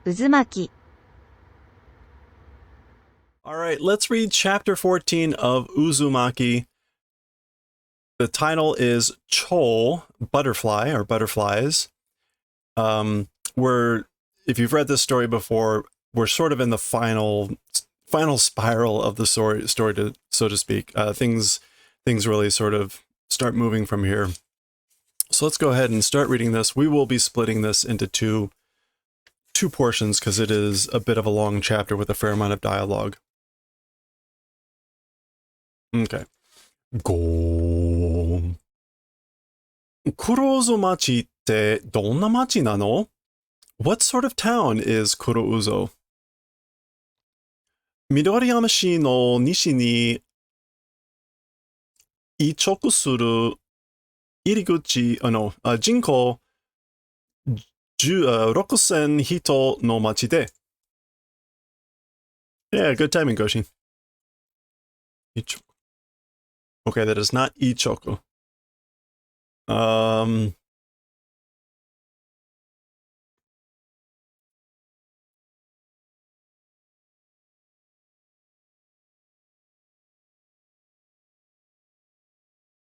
Uzumaki. All right, let's read chapter 14 of Uzumaki. The title is Cho, butterfly or butterflies. If you've read this story before, we're sort of in the final spiral of the story so to speak. Things really sort of start moving from here. So let's go ahead and start reading this. We will be splitting this into two portions because it is a bit of a long chapter with a fair amount of dialogue. Okay. Go. 黒渦町ってどんな町なの? What sort of town is 黒渦? 緑山市の西に移植する入り口、人口6000人の町で。Yeah, good timing, Goshi. Ichoku. Okay, that is not Ichoku.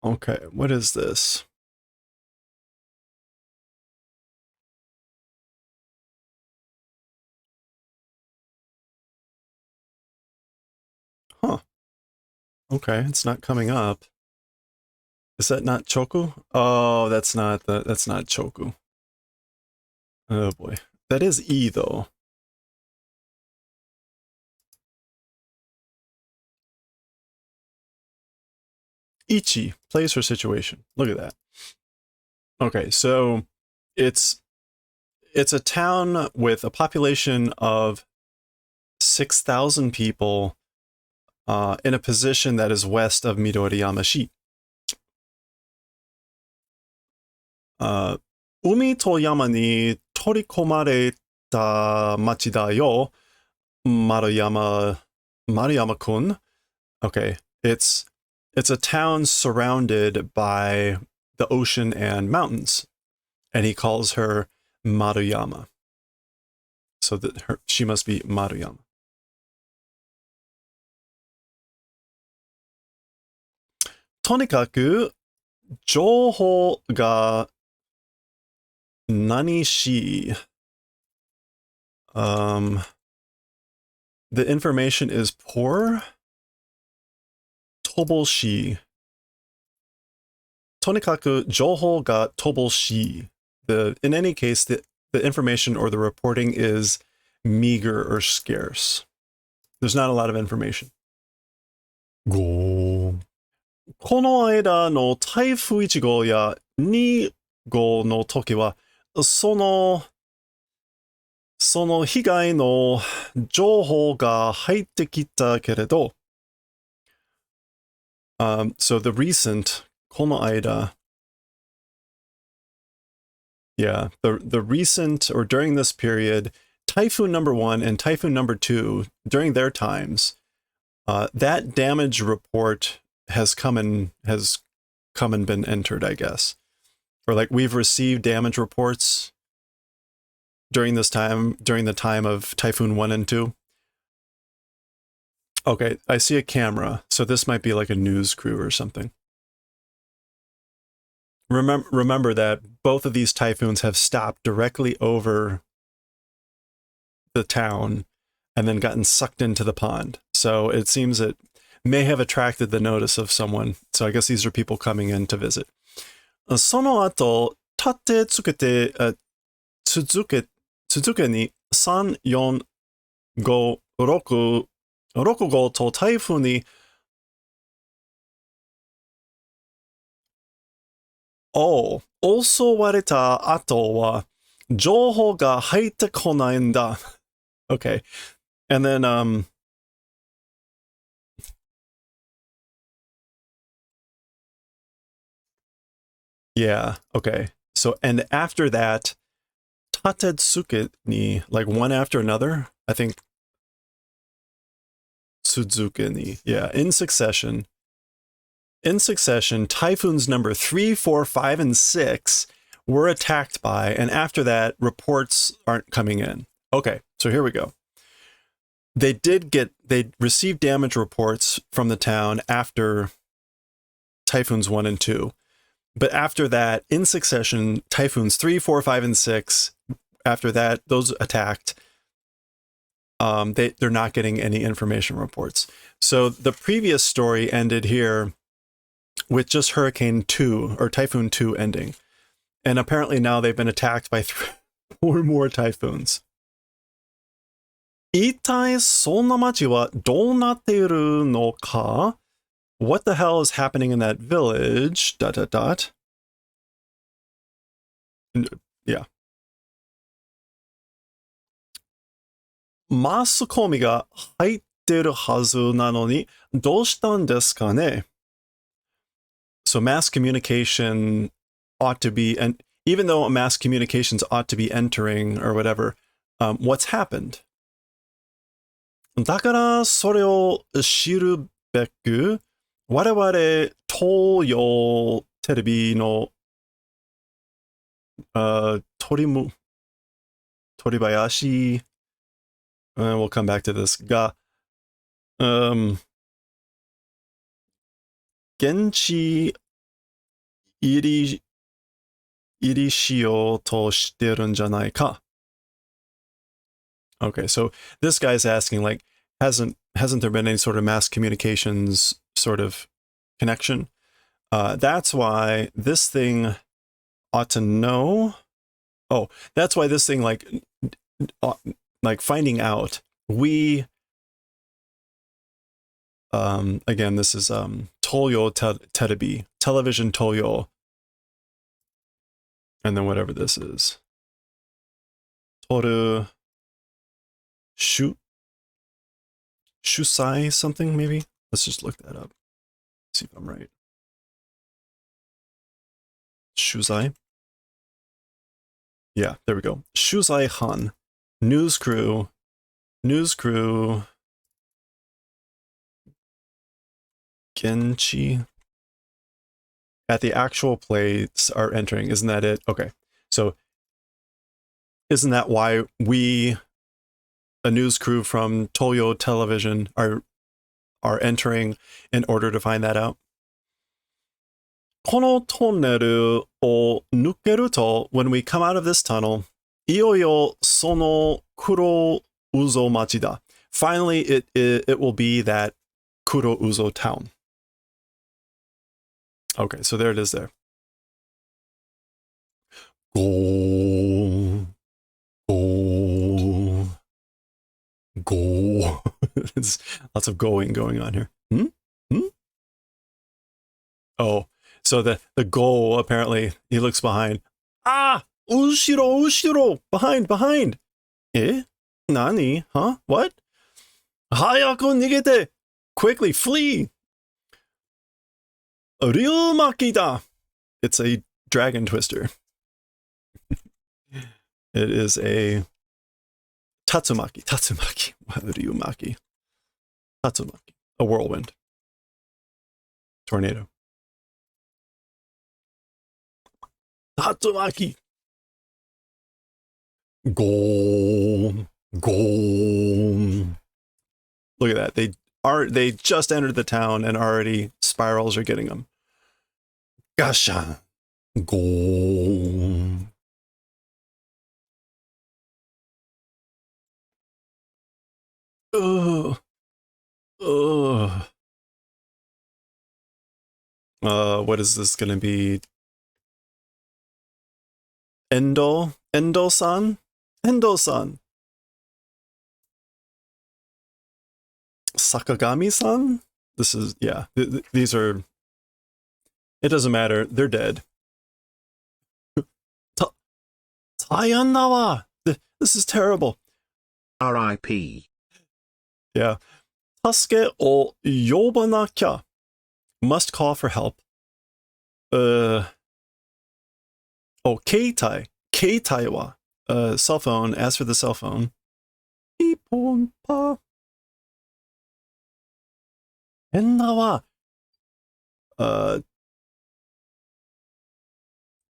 Okay, what is this? Huh. Okay, it's not coming up. Is that not Choku? Oh, that's not Choku. Oh boy. That is E though. Ichi, place or situation. Look at that. Okay, so it's a town with a population of 6,000 people in a position that is west of Midoriyama-shi. 海と山に取り込まれた町だよ、Maruyama-kun. Okay, it's a town surrounded by the ocean and mountains, and he calls her Maruyama. So that she must be Maruyama. とにかく情報が何し the information is poor. Toboshi. とにかく情報がtoboshi. In any case, the information or the reporting is meager or scarce. There's not a lot of information. Go. この間の台風1号や2号の時は、その被害の情報が入ってきたけれど、so the recent, この間, yeah, the recent or during this period, Typhoon number 1 and Typhoon number 2, during their times, that damage report has come and been entered, I guess. Or like we've received damage reports during the time of Typhoon 1 and 2. Okay, I see a camera, so this might be like a news crew or something. Remember that both of these typhoons have stopped directly over the town and then gotten sucked into the pond. So it seems it may have attracted the notice of someone. So I guess these are people coming in to visit. その後、立てつけて、続けに3、4、5、6号と台風に襲われた後は情報が入ってこないんだ. Okay. And then yeah, okay. So and after that, Tatetsuke ni, like one after another, I think Tsuzuke ni, yeah, in succession, typhoons number 3, 4, 5, and 6 were attacked by, and after that, reports aren't coming in. Okay, so here we go. They received damage reports from the town after typhoons 1 and 2. But after that, in succession, typhoons 3, 4, 5, and 6, after that, those attacked. They're not getting any information reports. So the previous story ended here with just Hurricane 2 or Typhoon 2 ending. And apparently now they've been attacked by 4 more typhoons. 一体そんな町はどうなっているのか? What the hell is happening in that village? ... Yeah. マスコミが入ってるはずなのにどうしたんですかね? So mass communication ought to be, and even though mass communications ought to be entering or whatever, what's happened? だからそれを知るべく、我々東洋テレビの鳥林、we'll come back to this が、現地入りしようとしてるんじゃないか? Okay, so this guy's asking, like, hasn't there been any sort of mass communications sort of connection? That's why this thing ought to know. Oh, that's why this thing, like finding out. We, again, this is Toyo Terebi, television Toyo, and then whatever this is. Toru Shusai something, maybe? Let's just look that up. See if I'm right. Shusai? Yeah, there we go. Shusai Han. News crew. Genchi. At the actual place are entering. Isn't that it? Okay. So isn't that why we, a news crew from Toyo Television, are entering in order to find that out? このトンネルを抜けると、when we come out of this tunnel, いよいよその黒ウゾ町だ. Finally, it will be that Kuro Uzo town. Okay, so there it is there. Go. There's lots of going on here. Oh, so the go, apparently, he looks behind. Ah! Ushiro! Behind! Eh? Nani? Huh? What? Hayaku nigete! Quickly, flee! Uzumaki da! It's a dragon twister. It is a Tatsumaki. Ryumaki. Tatsumaki. A whirlwind. Tornado. Tatsumaki. Go. Look at that. They just entered the town and already spirals are getting them. Gasha. Go. What is this gonna be? Endo-san? Sakagami-san? This is, yeah, these are, it doesn't matter, they're dead. Tayanawa! This is terrible. R.I.P. Yeah. Tasuke o yobanakya. Must call for help. Oh, keitai. Keitai wa. Cell phone. Ask for the cell phone. Ipon pa. Enna wa.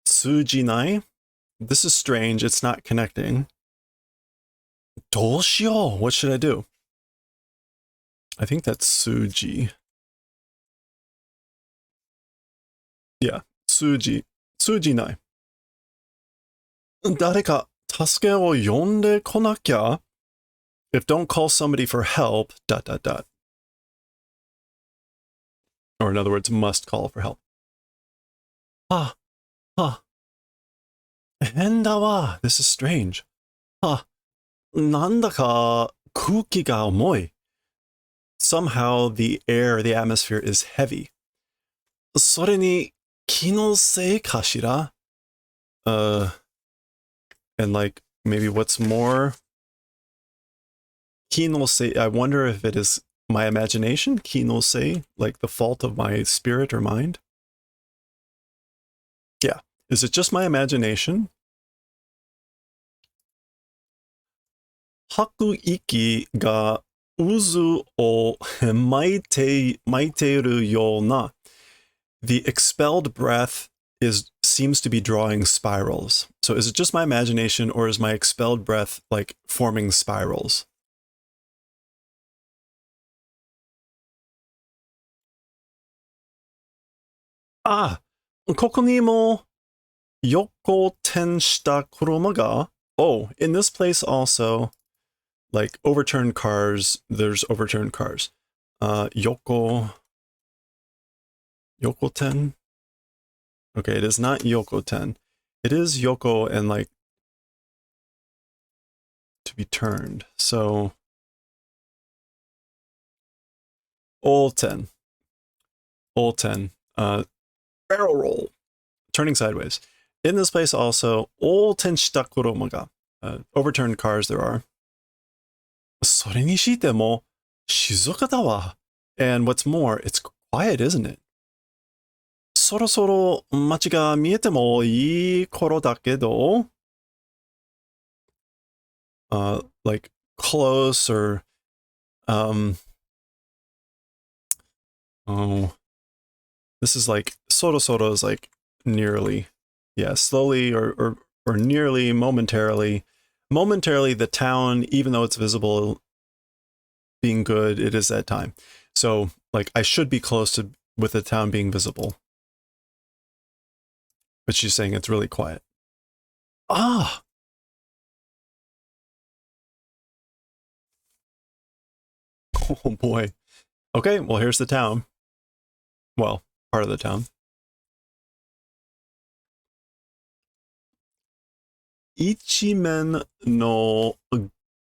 Tsujinai. This is strange. It's not connecting. Doshio. What should I do? I think that's Suji. Yeah, Suji. Suji nai. 誰か助けを呼んでこなきゃ If don't call somebody for help, dot dot dot. Or in other words, must call for help. Ah, ah. 変だわ. This is strange. Ah, なんだか空気が重い. Somehow the air, the atmosphere is heavy. それに気のせいかしら? And like maybe what's more, 気のせい, I wonder if it is my imagination, 気のせい, like the fault of my spirit or mind. Yeah. Is it just my imagination? 吐く息が渦を巻いているような The expelled breath seems to be drawing spirals. So is it just my imagination or is my expelled breath like forming spirals? Ah, ここにも横転した車が Oh, in this place also, like overturned cars, there's overturned cars. Yokoten? Okay, it is not Yokoten. It is Yoko and like to be turned. So Olten. Barrel roll. Turning sideways. In this place also, Olten shita kuroma ga. Overturned cars there are. それにしても静かだわ. And what's more, it's quiet, isn't it? そろそろ街が見えてもいい頃だけど like close or oh, this is like soro is like nearly, yeah, slowly or nearly momentarily the town, even though it's visible being good, it is that time. So like I should be close to with the town being visible, but she's saying it's really quiet. Ah, oh boy. Okay, well here's the town. Well, part of the town. 一面の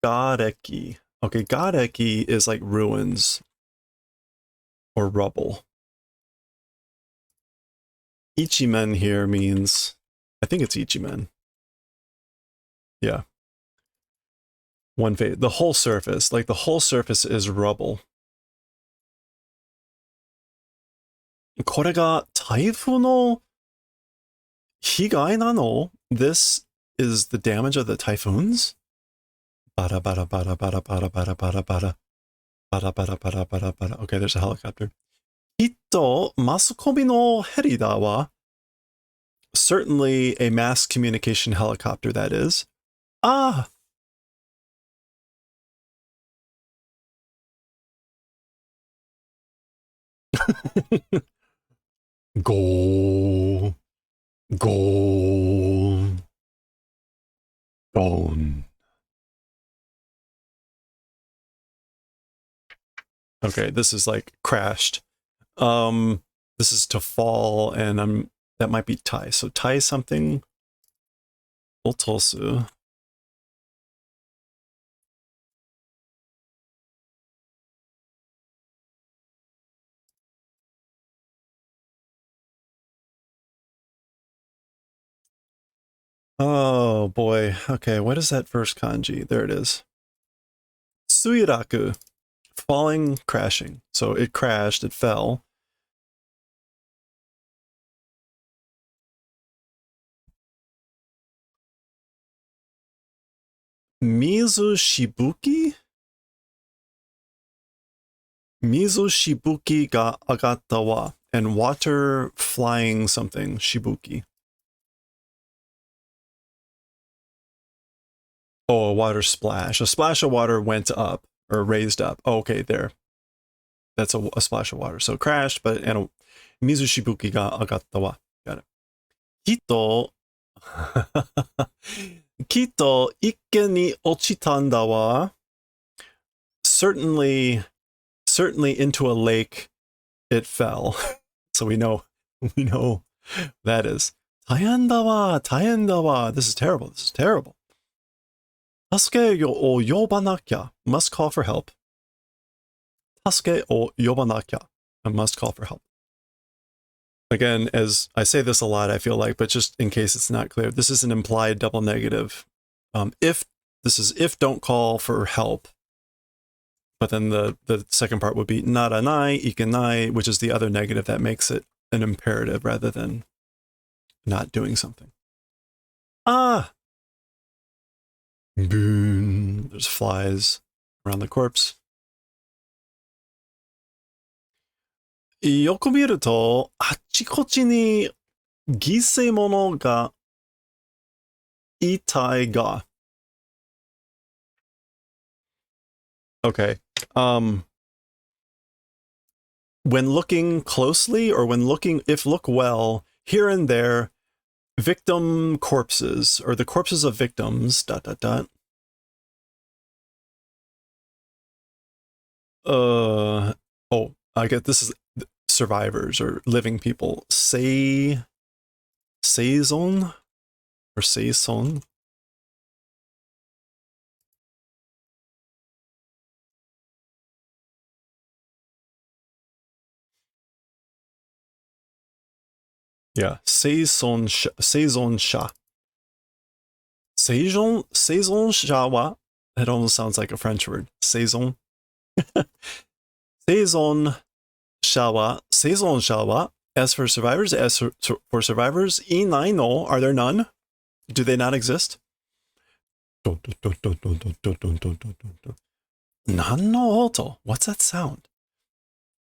瓦礫. Okay, 瓦礫 is like ruins or rubble. Ichimen here means, I think it's Ichimen. Yeah. One face, the whole surface, like the whole surface is rubble. これが台風の被害なの? This is the damage of the typhoons? Bada bada bada bada bada bada bada bada. Bada bada bada bada bada. Okay, there's a helicopter. きっとマスコミのヘリだわ. Certainly a mass communication helicopter, that is. Ah! Go. Gone. Okay, this is like crashed. This is to fall, and that might be Tai. So Tai something. Otosu. Oh boy. Okay, what is that first kanji? There it is. Suiraku. Falling, crashing. So it crashed, it fell. Mizu Shibuki? Mizu Shibuki ga agatta wa. And water flying something. Shibuki. Oh, a water splash. A splash of water went up or raised up. Oh, okay, there. That's a splash of water. So it crashed, but mizu shibuki ga agatta wa. Got it. Kito Kito ikke ni ochitanda wa. Certainly into a lake it fell. So we know that is. Taien da wa, taien da wa. This is terrible. This is terrible. Tasuke o yobanakya. Must call for help. Tasuke o yobanakya. I must call for help. Again, as I say this a lot, I feel like, but just in case it's not clear, this is an implied double negative. If don't call for help, but then the second part would be naranai, ikenai, which is the other negative that makes it an imperative rather than not doing something. Ah! Boom. There's flies around the corpse. よく見ると、あっちこっちに犠牲者が遺体が。Okay. When looking closely or if look well, here and there, victim corpses or the corpses of victims, ... Oh, I get this is survivors or living people. Seizon or seison. Yeah, seison sha. Seison sha wa. It almost sounds like a French word. Saison. Saison shawa. As for survivors, inai no, are there none? Do they not exist? Nan no oto. What's that sound?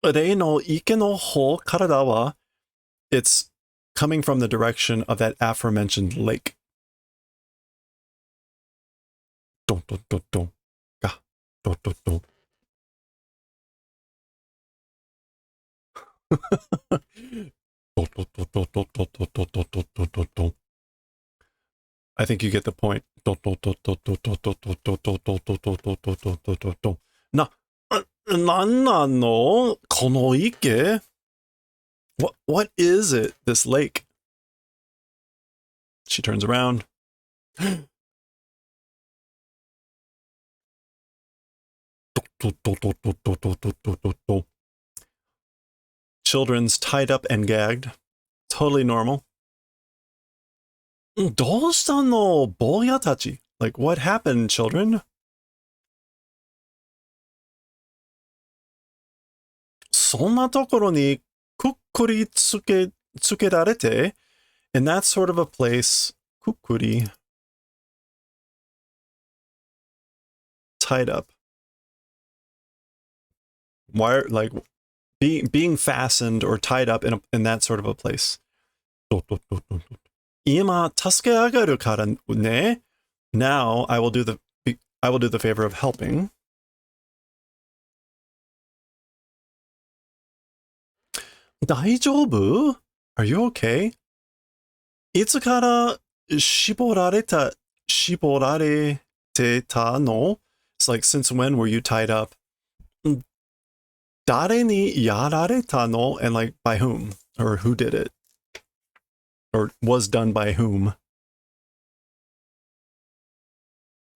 Rei no ike no ho karada wa. It's coming from the direction of that aforementioned lake. I think you get the point. No, kono ike? What is it, this lake? She turns around. Children's tied up and gagged. Totally normal. Doushita no boya tachi? Like, what happened, children? Sonna tokoro ni kukkuri tsukerarete? In that sort of a place, kukkuri, tied up. Why, like, being fastened or tied up in that sort of a place. Ima tasuke agaru kara ne. Now I will do the favor of helping. Daijoubu? Are you okay? Itsu kara shiborarete ta no? It's like, since when were you tied up? Dare ni yarareta no? And like, by whom? Or who did it? Or was done by whom?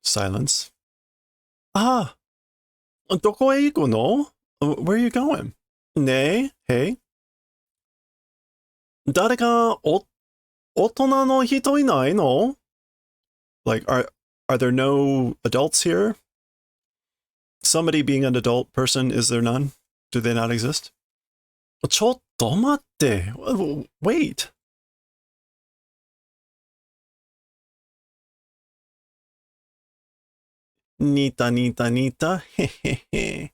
Silence. Ah! Doko e iku no? Where are you going? Ne? Hey? Dare ga otona no hito inai no? Like, are there no adults here? Somebody being an adult person, is there none? Do they not exist? Chotto matte. Wait. Nita. Hehehe.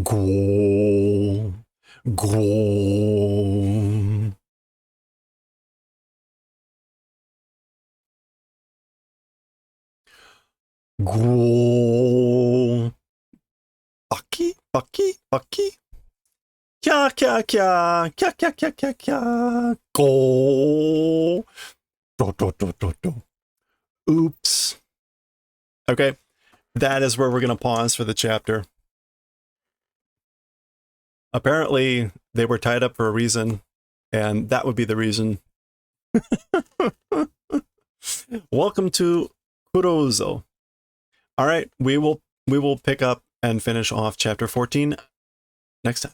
Go. Go. Bucky, Bucky, Bucky. Kya, kya, kya, kya, kya, kya, kya, kya. Go. Do, do, do, do, do. Oops. Okay, that is where we're going to pause for the chapter. Apparently, they were tied up for a reason, and that would be the reason. Welcome to Kurozo. All right, we will pick up and finish off chapter 14 next time.